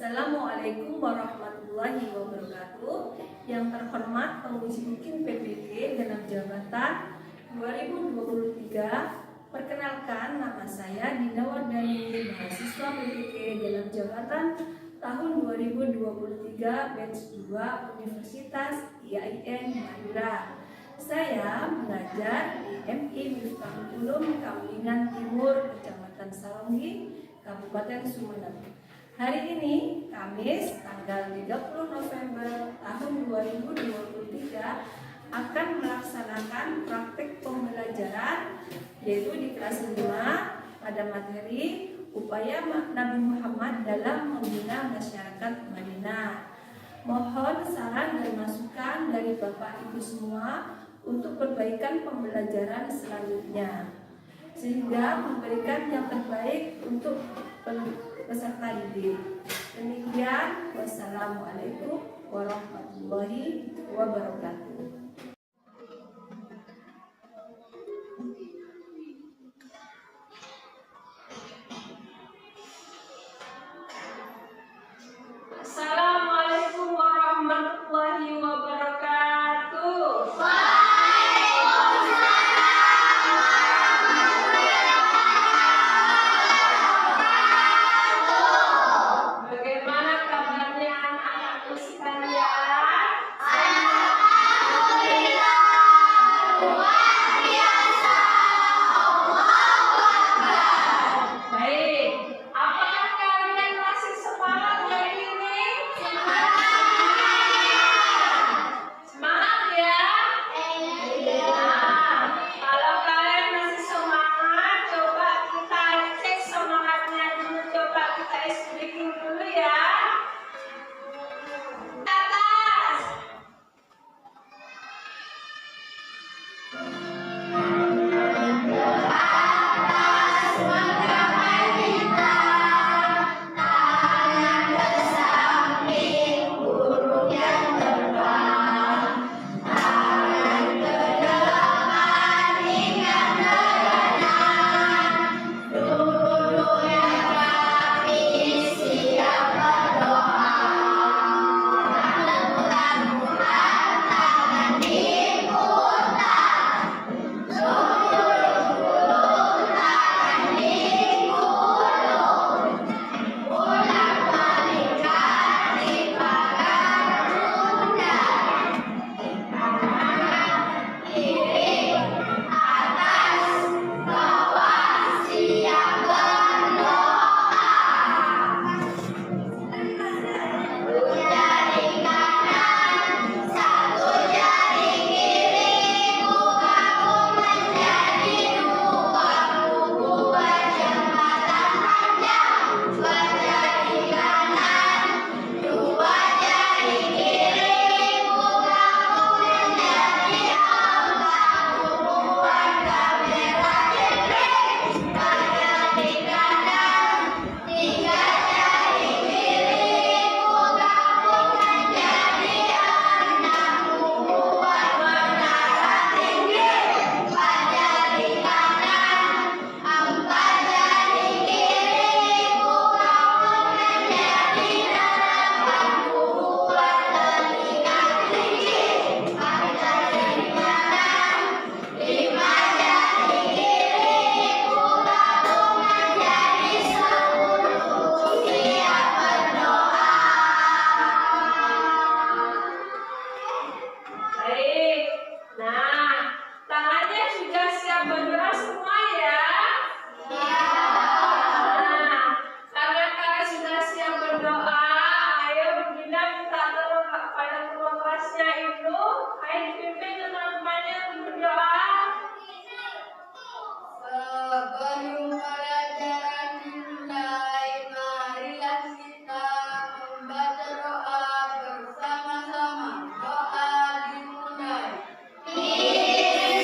Assalamualaikum warahmatullahi wabarakatuh. Yang terhormat penguji UKIN PBG dalam jabatan 2023. Perkenalkan, nama saya Dinda Wardani, mahasiswa PBG dalam jabatan tahun 2023 batch 2 Universitas IAIN Madura. Saya mengajar di MI Miftahul Ulum Kamlingan Timur, Kecamatan Salonggi, Kabupaten Sumeneb. Hari ini, Kamis, tanggal 30 November tahun 2023, akan melaksanakan praktik pembelajaran, yaitu di kelas 5 pada materi upaya Nabi Muhammad dalam membina masyarakat Madinah. Mohon saran dan masukan dari Bapak Ibu semua untuk perbaikan pembelajaran selanjutnya, sehingga memberikan yang terbaik untuk peserta didik. Demikian, wassalamualaikum warahmatullahi wabarakatuh. Assalamualaikum warahmatullahi wabarakatuh. Bagaimana kabarnya anak-anakku sekalian? Alhamdulillah, luar biasa. Allahu Akbar. Baik, apakah kalian masih semangat hari ini? Semangat ya? Nah, kalau kalian masih semangat, coba kita cek semangatnya dulu. Coba kita speaking dulu ya. Atas. Baik, nah tangannya sudah siap berdoa semua ya? Nah, karena kalian sudah siap berdoa, ayo Bunda minta tolong pada ketua kelasnya itu, ayo dipimpin teman-temannya untuk berdoa. Sebelum pelajaran dimulai, marilah kita membaca doa bersama-sama. Doa dimulai. Bismillah.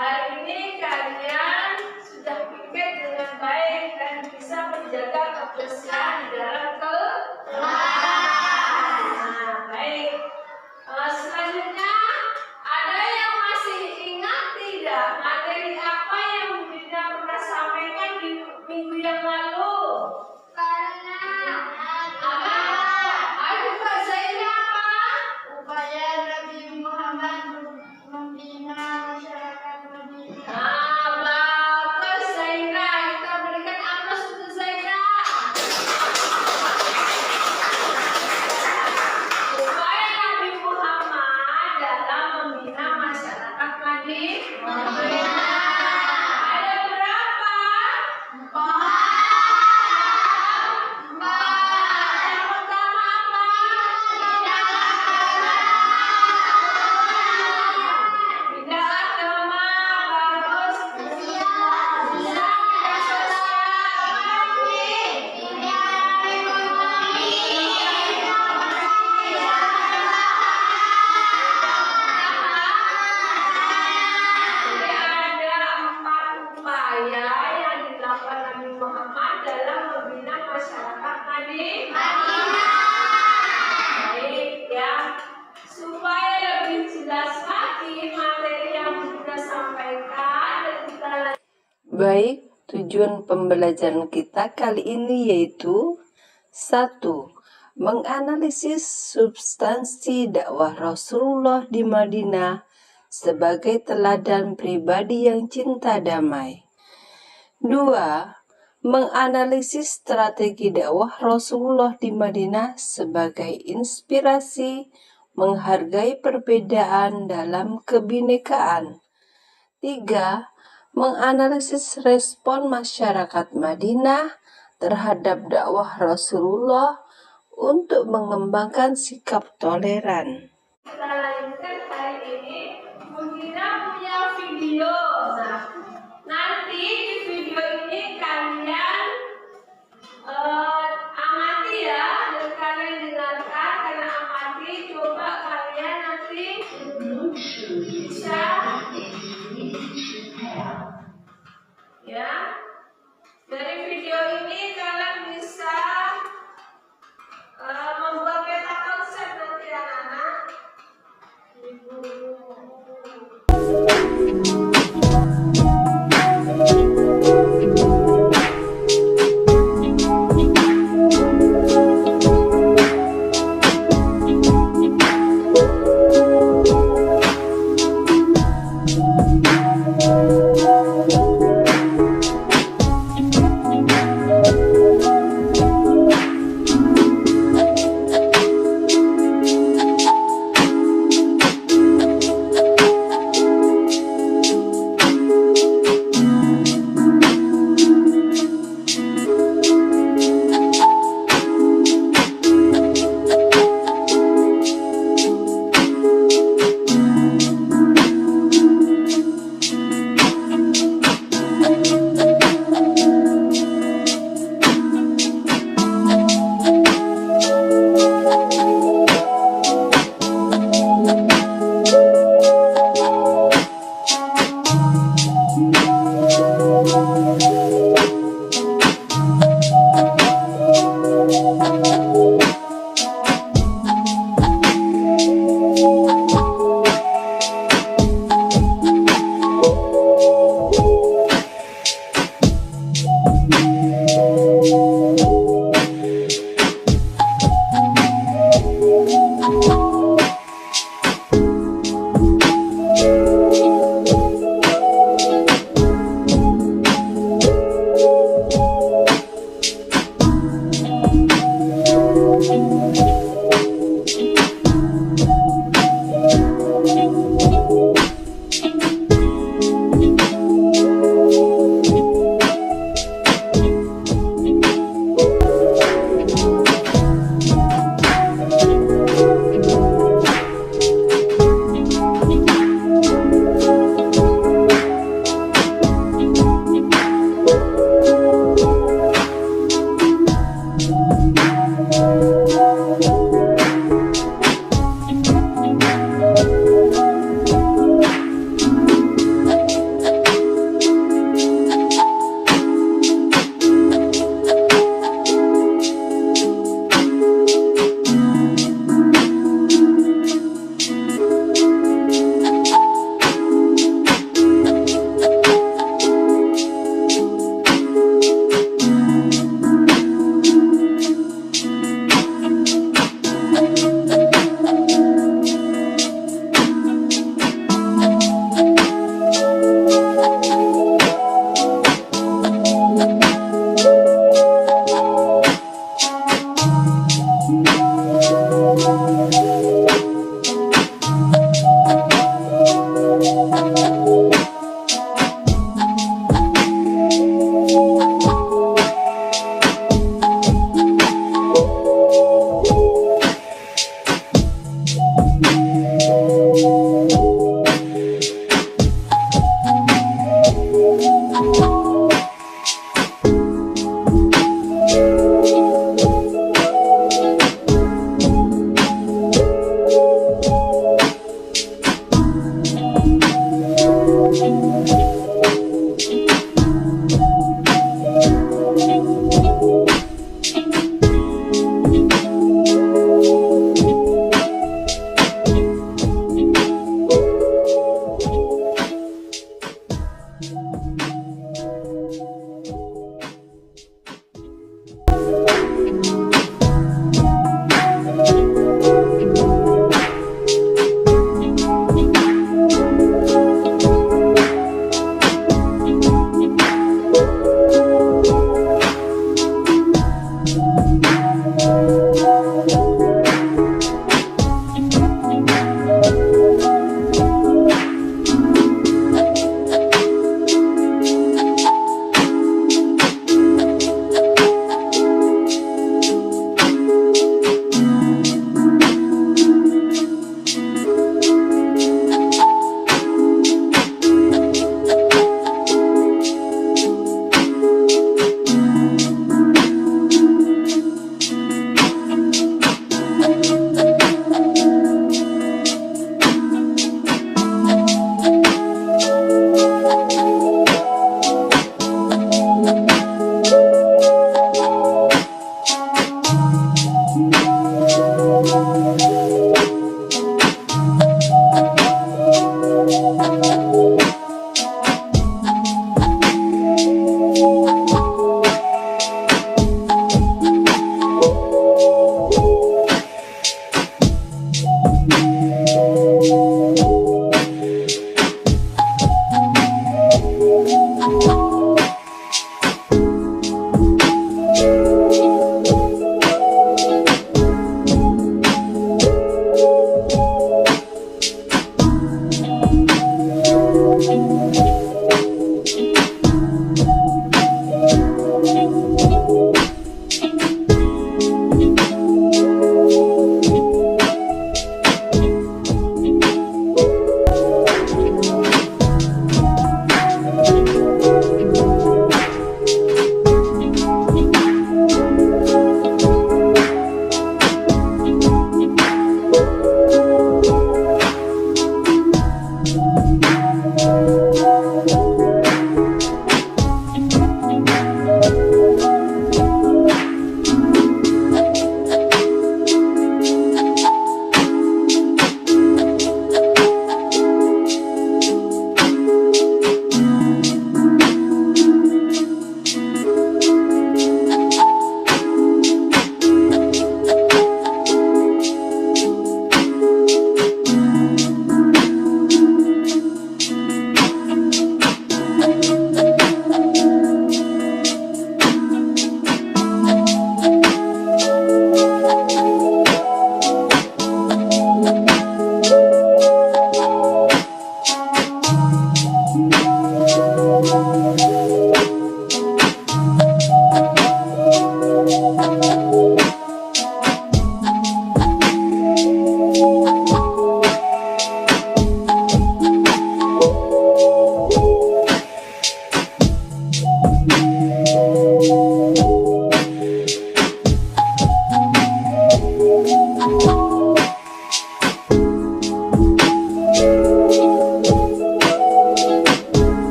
Hari ini kalian sudah pikir dengan baik dan bisa menjaga kebersihan di dalam kelas. Nah, baik. Selanjutnya, ada yang masih ingat tidak materi apa yang Bunda pernah sampaikan di minggu yang lalu? Apa? Ayo Kak Zaira apa? Upaya Nabi Muhammad membina masyarakat Madinah. Bagus Zaira. Kita berikan aplaus untuk Zaira. Upaya Nabi Muhammad dalam membina masyarakat Madinah. Ada berapa? 4. Yang pertama apa? Bina agama. Bagus. Bina sosial. Jadi ada 4 upaya yang dilakukan Nabi Muhammad dalam membina masyarakat Madinah. Baik ya, supaya lebih jelas lagi materi yang kita sampaikan dan kita Baik, tujuan pembelajaran kita kali ini yaitu 1. Menganalisis substansi dakwah Rasulullah di Madinah sebagai teladan pribadi yang cinta damai. 2. Menganalisis strategi dakwah Rasulullah di Madinah sebagai inspirasi menghargai perbedaan dalam kebinekaan. 3. Menganalisis respon masyarakat Madinah terhadap dakwah Rasulullah untuk mengembangkan sikap toleran. Kita lanjutkan hari ini. Mungkina punya video. Nah, nanti di video ini kalian amati ya, dan kalian dengarkan. Karena amati, coba kalian nanti bisa ya. Dari video ini kalian bisa membuat peta konsep nanti anak-anak.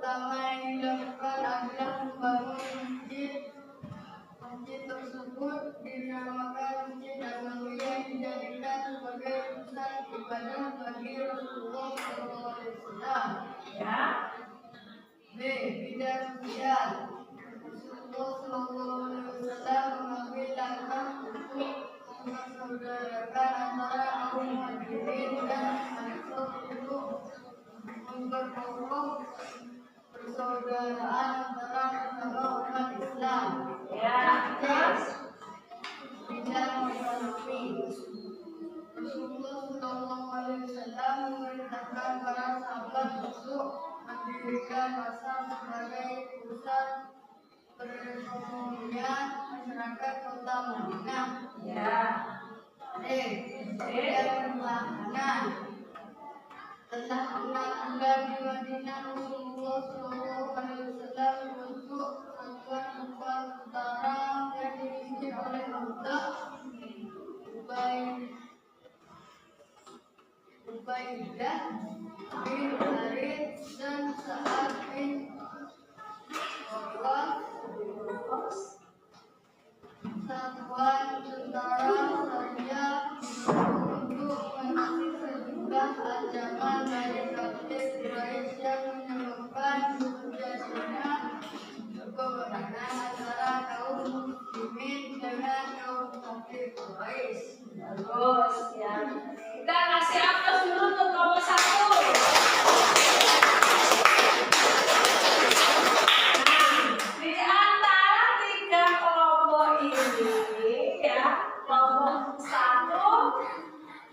Pertama yang dilakukan adalah membangun masjid tersebut dinamakan Masjid An-Nabawi yang dijadikan sebagai pusat ibadah bagi Rasulullah SAW. B. Bidang sosial. Rasulullah SAW mengambil langkah untuk mempersaudarakan antara kaum muhajirin dan ansor untuk memperkokoh persaudaraan antara sesama umat Islam. Ya, terus Bidang ekonomi. Rasulullah Shallallahu Alaihi Wasallam memerintahkan para sahabat untuk mendirikan pasar sebagai pusat perekonomian masyarakat kota Madinah. ya, Kemudian pertahanan. Setelah 6 bulan di Madinah, Rasulullah Shallallahu Alaihi Wasallam membentuk satuan kekuatan tentara yang dipimpin oleh Abdullah Ubaidah bin Harith dan Sa'ad bin Waqqas. Satuan tentara Syria untuk menangani sejumlah ancaman dari kafir Quraisy yang menyebabkan terjadinya peperangan antara kaum muslimin dengan kaum kafir Quraisy. bagus ya. Kita kasih aplaus dulu untuk kelompok 1. Di antara 3 kelompok ini ya, kelompok 1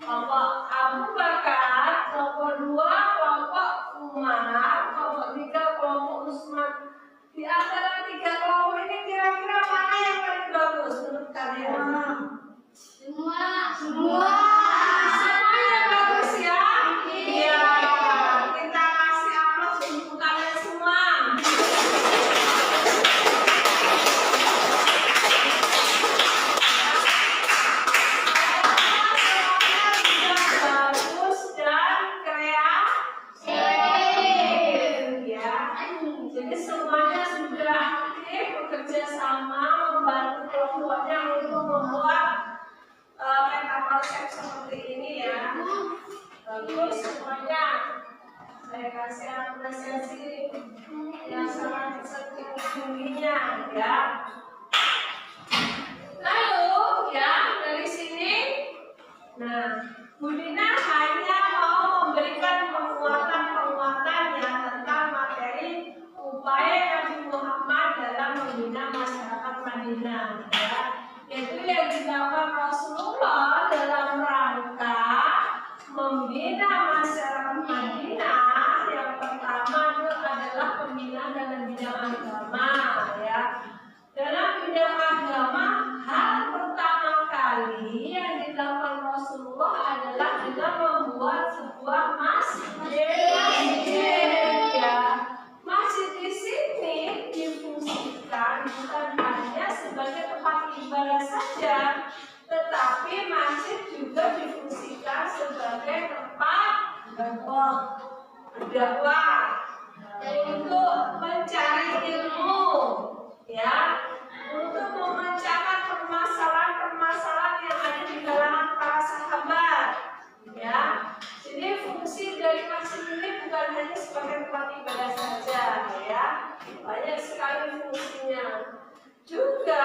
kelompok Abu Bakar, kelompok 2 kelompok Umar, kelompok 3 kelompok Utsman. Di antara 3 kelompok ini kira-kira mana yang paling bagus menurut kalian? Semua. Semuanya bagus ya? Iya. Kita kasih aplaus untuk kalian semua. Bagus dan kreatif ya. Jadi semuanya sudah aktif bekerja sama membantu kelompoknya untuk membuat peta konsep seperti ini ya. Bagus semuanya. Saya kasih apresiasi yang sangat setinggi-tingginya ya. Lalu ya dari sini, nah Bu Dina hanya mau memberikan penguatan ya tentang materi upaya Nabi Muhammad dalam membina masyarakat Madinah ya. Yaitu yang dilakukan Rasulullah dalam rangka membina masyarakat Madinah. Yang pertama itu adalah pembinaan dalam bidang agama ya. Dalam bidang agama, hal pertama kali yang dilakukan Rasulullah adalah dengan membuat sebuah masjid ya. Masjid di sini difungsikan bukan hanya sebagai tempat ibadah saja, tetapi masjid juga difungsikan sebagai tempat berdakwah untuk mencari ilmu ya, untuk memecahkan permasalahan-permasalahan yang ada di kalangan para sahabat ya. Jadi fungsi dari masjid ini bukan hanya sebagai tempat ibadah saja ya, banyak sekali fungsinya. Juga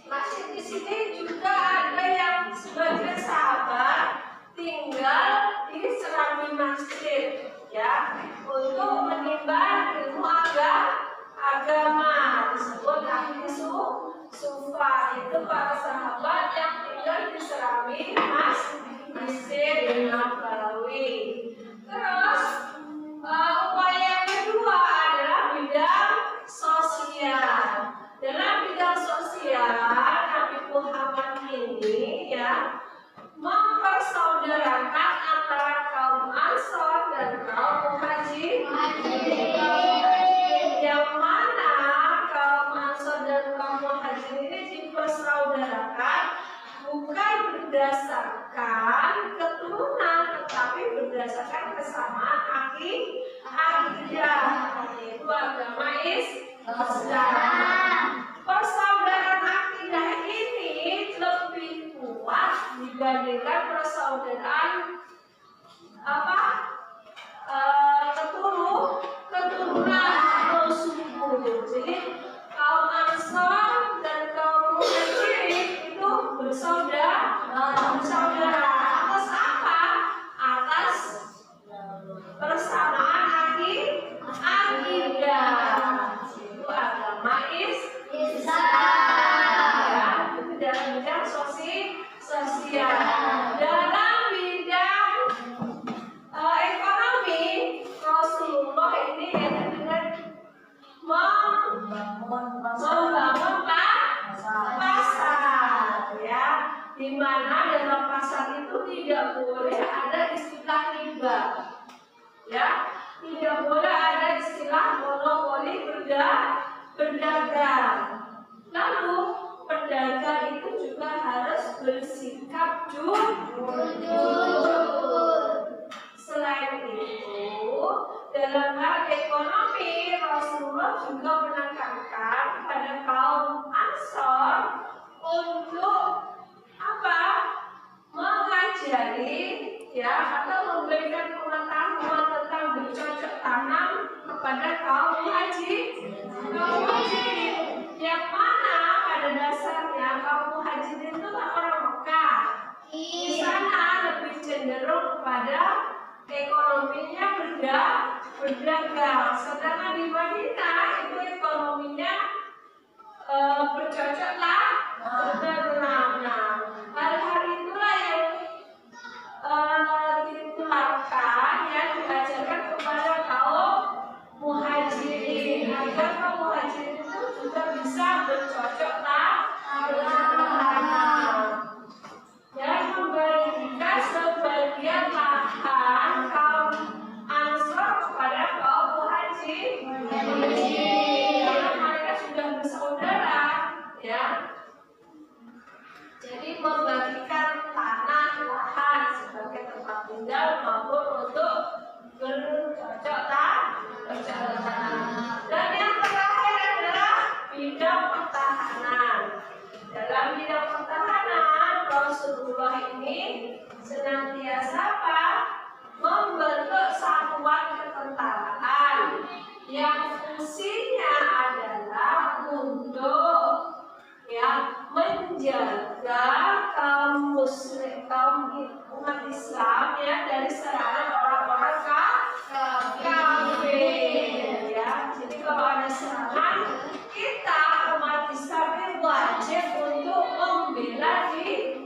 masjid di sini juga ada yang sebagian sahabat tinggal di serambi masjid ya, untuk menimba ilmu agama, disebut ahli sufa. Itu para sahabat yang tinggal di serambi Masjid Nabawi. Terus upaya yang kedua adalah bidang sosial. Dalam bidang sosial, Nabi Muhammad ini ya mempersaudarakan antara kaum Ansor dan kaum Muhajirin. Yang mana kaum Ansor dan kaum Muhajirin ini dipersaudarakan bukan berdasarkan keturunan, tetapi berdasarkan kesamaan akidah, yaitu agama Islam. Persaudaraan akidah ini lebih kuat dibandingkan persaudaraan keturunan atau suku. Jadi kaum Ansor dan kaum Muhajirin itu bersaudara Ya, dalam bidang ekonomi, Rasulullah ini dengan membangun pasar, ya, di mana dalam pasar itu tidak boleh ada istilah riba, ya, tidak boleh ada istilah monopoli berdagang. Lalu pedagang itu juga harus bersikap jujur. Selain itu, dalam hal ekonomi, Rasulullah juga menekankan pada kaum Ansor untuk apa? Mengajari, ya, atau memberikan pengetahuan tentang bercocok tanam kepada kaum muhajirin. Yang mana pada dasarnya kaum muhajirin itu orang Mekah. Di sana lebih cenderung kepada ekonominya berdagang, sedangkan di Madinah itu ekonominya bercocok tanam. Hal-hal itulah yang ditularkan, yang diajarkan kepada kaum muhajirin agar kaum muhajirin itu juga bisa bercocok tanam dan memberikan sebagian lahan kaum Ansor kepada kaum muhajirin karena mereka sudah bersaudara, ya. Jadi membagikan tanah lahan sebagai tempat tinggal maupun untuk bercocok tanam. Dan yang terakhir adalah bidang pertahanan. Dalam bidang pertahanan, Rasulullah ini senantiasa membentuk satuan ketentaraan yang fungsinya adalah untuk, ya, menjaga kaum muslim, kaum umat Islam, ya, dari serangan orang-orang kafir, ya. Jadi kalau ada serangan, kita umat Islam ini wajib untuk membela diri.